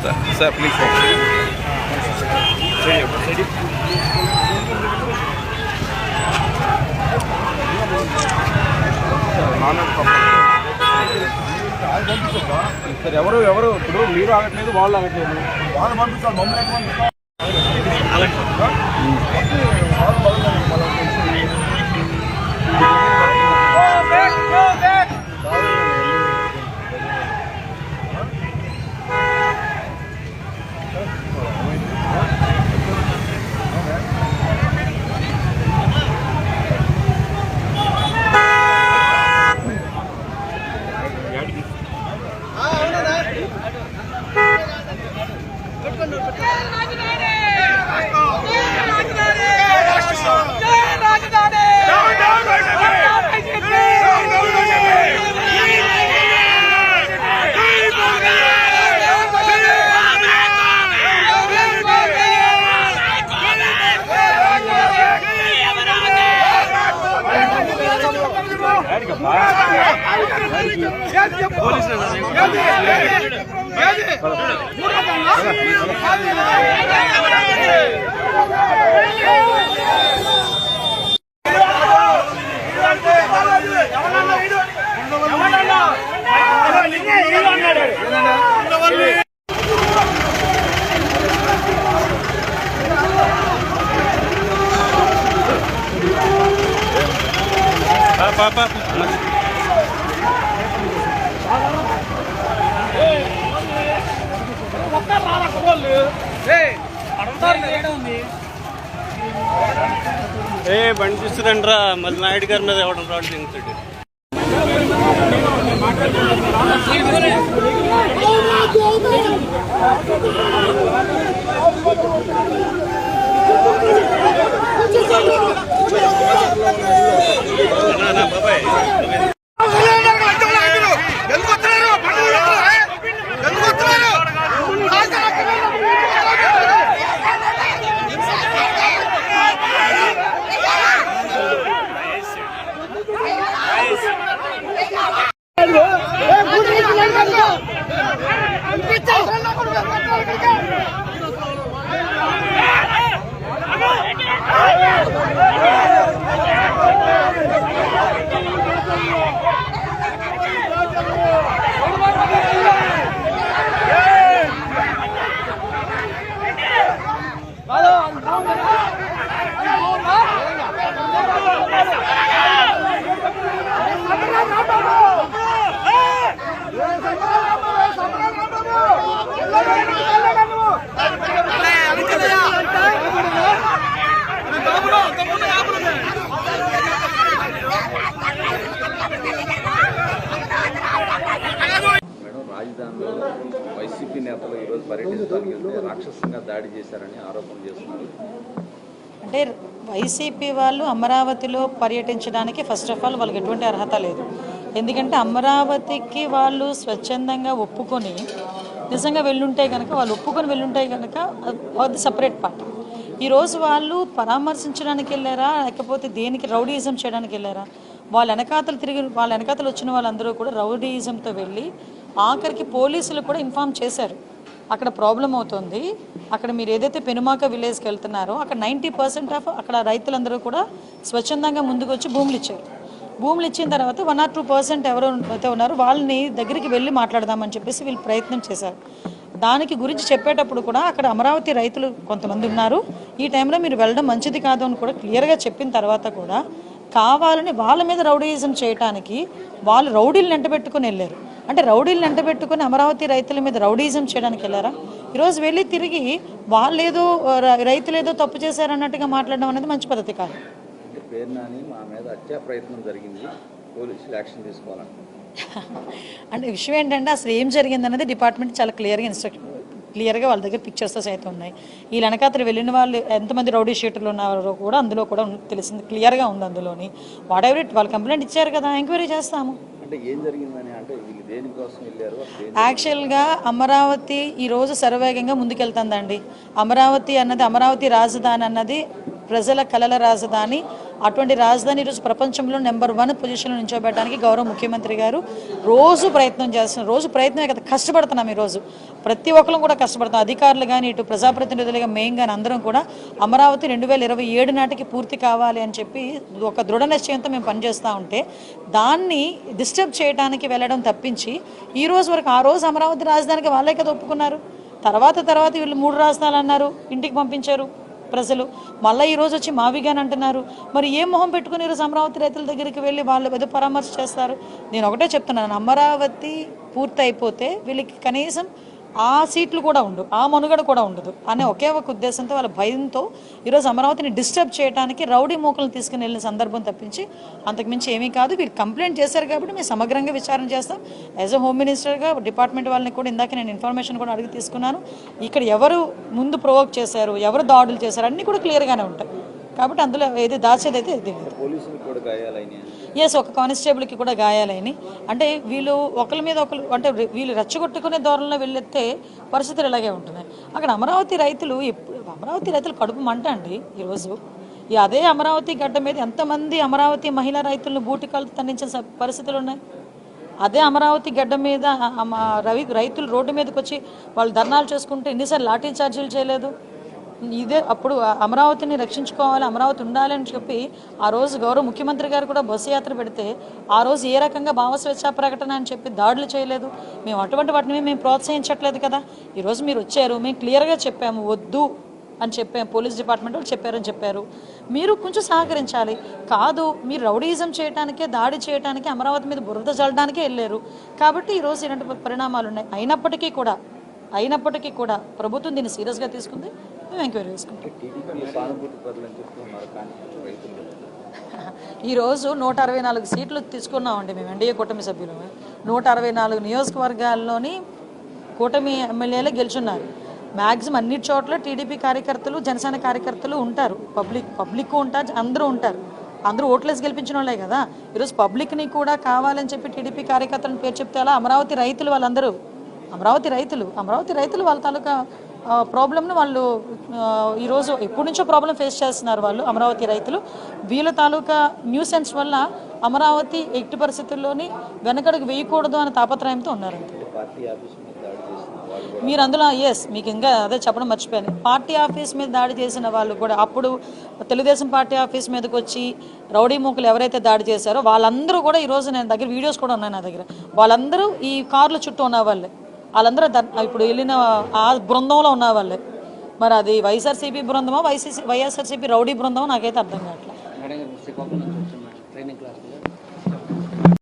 Sir please sir ఎవరు ఇప్పుడు మీరు ఆగట్లేదు వాళ్ళు ఆగట్లేదు వాళ్ళు పంపిస్తారు మమ్మల్ని బండి చూస్తుందంటరా మళ్ళీ నాయుడు గారి మీద ఎవడం రాడు దిగుతాడు. బాబాయ్ రాజధానిలో వైసీపీ నేతలు ఈరోజు పర్యటించడానికి వెళ్తే రాక్షసంగా దాడి చేశారని ఆరోపణలు చేస్తున్నారు. అంటే వైసీపీ వాళ్ళు అమరావతిలో పర్యటించడానికి ఫస్ట్ ఆఫ్ ఆల్ వాళ్ళకి ఎటువంటి అర్హత లేదు. ఎందుకంటే అమరావతికి వాళ్ళు స్వచ్ఛందంగా ఒప్పుకొని నిజంగా వెళ్ళుంటే కనుక వాళ్ళు ఒప్పుకొని వెళ్ళుంటే కనుక అది సపరేట్ పార్ట్. ఈరోజు వాళ్ళు పరామర్శించడానికి వెళ్ళారా లేకపోతే దేనికి రౌడీయిజం చేయడానికి వెళ్ళారా? వాళ్ళ వెనకాతలు వచ్చిన వాళ్ళందరూ కూడా రౌడీయిజంతో వెళ్ళి ఆఖరికి పోలీసులు కూడా ఇన్ఫామ్ చేశారు అక్కడ ప్రాబ్లం అవుతుంది, అక్కడ మీరు ఏదైతే పెనుమాక విలేజ్కి వెళ్తున్నారో అక్కడ 90% ఆఫ్ అక్కడ రైతులందరూ కూడా స్వచ్ఛందంగా ముందుకు వచ్చి భూములు ఇచ్చారు. భూములు ఇచ్చిన తర్వాత 1 or 2% ఎవరు అయితే ఉన్నారో వాళ్ళని దగ్గరికి వెళ్ళి మాట్లాడదామని చెప్పేసి వీళ్ళు ప్రయత్నం చేశారు. దానికి గురించి చెప్పేటప్పుడు కూడా అక్కడ అమరావతి రైతులు కొంతమంది ఉన్నారు, ఈ టైంలో మీరు వెళ్ళడం మంచిది కాదు అని కూడా క్లియర్గా చెప్పిన తర్వాత కూడా కావాలని వాళ్ళ మీద రౌడీయిజం చేయడానికి వాళ్ళు రౌడీలను వెంటబెట్టుకుని వెళ్ళారు. అంటే రౌడీలను వెంటబెట్టుకుని అమరావతి రైతుల మీద రౌడీయిజం చేయడానికి వెళ్ళారా? ఈరోజు వెళ్ళి తిరిగి వాళ్ళేదో రైతులేదో తప్పు చేశారన్నట్టుగా మాట్లాడడం అనేది మంచి పద్ధతి కాదు. అంటే విషయం ఏంటంటే అసలు ఏం జరిగిందనేది డిపార్ట్మెంట్ చాలా క్లియర్గా వాళ్ళ దగ్గర పిక్చర్స్ అయితే ఉన్నాయి. ఈ వెనకాతలు వెళ్ళిన వాళ్ళు ఎంతమంది రౌడీ షీటర్లు ఉన్నారో కూడా అందులో కూడా తెలిసింది, క్లియర్గా ఉంది అందులోని. వాట్ ఎవర్ ఇట్, వాళ్ళు కంప్లైంట్ ఇచ్చారు కదా, ఎంక్వైరీ చేస్తాము. యాక్చువల్గా అమరావతి ఈరోజు శరవేగంగా ముందుకెళ్తుందండి. అమరావతి రాజధాని అన్నది ప్రజల కలల రాజధాని, అటువంటి రాజధాని ఈరోజు ప్రపంచంలో నెంబర్ 1 పొజిషన్లో నిల్చోబెట్టడానికి గౌరవ ముఖ్యమంత్రి గారు రోజు ప్రయత్నం చేస్తున్నారు. రోజు ప్రయత్నమే కదా, కష్టపడుతున్నాం. ఈరోజు ప్రతి ఒక్కరు కూడా కష్టపడుతున్నాం. అధికారులు కానీ, ఇటు ప్రజాప్రతినిధులుగా మేము కానీ అందరం కూడా అమరావతి 2027 నాటికి పూర్తి కావాలి అని చెప్పి ఒక దృఢ నిశ్చయంతో మేము పనిచేస్తూ ఉంటే దాన్ని డిస్టర్బ్ చేయడానికి వెళ్ళడం తప్పించి ఈ రోజు వరకు ఆ రోజు అమరావతి రాజధానికి వాళ్ళే కదా ఒప్పుకున్నారు. తర్వాత వీళ్ళు 3 రాజధానులు అన్నారు, ఇంటికి పంపించారు ప్రజలు. మళ్ళీ ఈరోజు వచ్చి మావిగాని అంటున్నారు. మరి ఏ మొహం పెట్టుకుని ఈరోజు అమరావతి రైతుల దగ్గరికి వెళ్ళి వాళ్ళు ఏదో పరామర్శ చేస్తారు? నేను ఒకటే చెప్తున్నాను, అమరావతి పూర్తి అయిపోతే వీళ్ళకి కనీసం ఆ సీట్లు కూడా ఉండవు, ఆ మనుగడ కూడా ఉండదు అనే ఒకే ఒక ఉద్దేశంతో, వాళ్ళ భయంతో ఈరోజు అమరావతిని డిస్టర్బ్ చేయడానికి రౌడీ మూకలను తీసుకుని వెళ్ళిన సందర్భం తప్పించి అంతకుమించి ఏమీ కాదు. వీళ్ళు కంప్లైంట్ చేశారు కాబట్టి మేము సమగ్రంగా విచారణ చేస్తాం. యాజ్ అ హోమ్ మినిస్టర్గా డిపార్ట్మెంట్ వాళ్ళని కూడా ఇందాక నేను ఇన్ఫర్మేషన్ కూడా అడిగి తీసుకున్నాను. ఇక్కడ ఎవరు ముందు ప్రొవోక్ చేశారు, ఎవరు దాడులు చేశారు అన్నీ కూడా క్లియర్గానే ఉంటాయి. కాబట్టి అందులో ఏది దాచేదైతే ఇది ఎస్, ఒక కానిస్టేబుల్కి కూడా గాయాలైనవి. అంటే వీళ్ళు ఒకరి మీద ఒకరు అంటే వీళ్ళు రెచ్చగొట్టుకునే ధోరణిలో వెళ్ళెత్తే పరిస్థితులు ఇలాగే ఉంటున్నాయి. అక్కడ అమరావతి రైతులు కడుపు మంట అండి. ఈరోజు అదే అమరావతి గడ్డ మీద ఎంతమంది అమరావతి మహిళా రైతులను బూటికాలతో తన్నించిన పరిస్థితులు ఉన్నాయి. అదే అమరావతి గడ్డ మీద రైతులు రోడ్డు మీదకి వచ్చి వాళ్ళు ధర్నాలు చేసుకుంటే ఎన్నిసార్లు లాఠీ చార్జీలు చేయలేదు. ఇదే అప్పుడు అమరావతిని రక్షించుకోవాలి, అమరావతి ఉండాలని చెప్పి ఆ రోజు గౌరవ ముఖ్యమంత్రి గారు కూడా బస్సు యాత్ర పెడితే ఆ రోజు ఏ రకంగా భావస్వేచ్ఛా ప్రకటన అని చెప్పి దాడులు చేయలేదు. మేము అటువంటి వాటిని మేము ప్రోత్సహించట్లేదు కదా. ఈరోజు మీరు వచ్చారు, మేము క్లియర్గా చెప్పాము వద్దు అని చెప్పాము, పోలీస్ డిపార్ట్మెంట్ వాళ్ళు చెప్పారు. మీరు కొంచెం సహకరించాలి. కాదు, మీరు రౌడీజం చేయడానికే, దాడి చేయడానికి, అమరావతి మీద బురద చల్లడానికే వెళ్ళారు. కాబట్టి ఈరోజు ఇలాంటి పరిణామాలు ఉన్నాయి. అయినప్పటికీ కూడా ప్రభుత్వం దీన్ని సీరియస్గా తీసుకుంది. మేము ఎంక్వైరీ చేసుకుంటాం. ఈరోజు 164 సీట్లు తీసుకున్నామండి మేము ఎన్డీఏ కూటమి సభ్యులు. 164 నియోజకవర్గాల్లోని కూటమి ఎమ్మెల్యేలు గెలుచున్నారు. మ్యాక్సిమం అన్ని చోట్ల టీడీపీ కార్యకర్తలు, జనసేన కార్యకర్తలు ఉంటారు. పబ్లిక్ ఉంటారు, అందరూ ఉంటారు. అందరూ ఓట్లేసి గెలిపించిన వాళ్ళే కదా. ఈరోజు పబ్లిక్ని కూడా కావాలని చెప్పి టీడీపీ కార్యకర్తలను పేరు చెప్తే అలా అమరావతి రైతులు వాళ్ళందరూ అమరావతి రైతులు వాళ్ళ తాలూకా ప్రాబ్లమ్ను వాళ్ళు ఈరోజు ఎప్పటి నుంచో ప్రాబ్లం ఫేస్ చేస్తున్నారు. వాళ్ళు అమరావతి రైతులు వీళ్ళ తాలూకా న్యూసెన్స్ వల్ల అమరావతి ఎట్టి పరిస్థితుల్లోని వెనకడుగు వేయకూడదు అనే తాపత్రయంతో ఉన్నారంటే మీరు అందులో మీకు ఇంకా అదే చెప్పడం మర్చిపోయాను. పార్టీ ఆఫీస్ మీద దాడి చేసిన వాళ్ళు కూడా అప్పుడు తెలుగుదేశం పార్టీ ఆఫీస్ మీదకి వచ్చి రౌడీ మూకలు ఎవరైతే దాడి చేశారో వాళ్ళందరూ కూడా ఈరోజు నేను దగ్గర వీడియోస్ కూడా ఉన్నాయి నా దగ్గర. వాళ్ళందరూ ఈ కార్ల చుట్టూ ఉన్న వాళ్ళే, వాళ్ళందరూ ఇప్పుడు వెళ్ళిన ఆ బృందంలో ఉన్న వాళ్ళే. మరి అది వైఎస్ఆర్సీపీ బృందమో వైఎస్ఆర్సీపీ రౌడీ బృందమో నాకైతే అర్థం కావట్లేదు.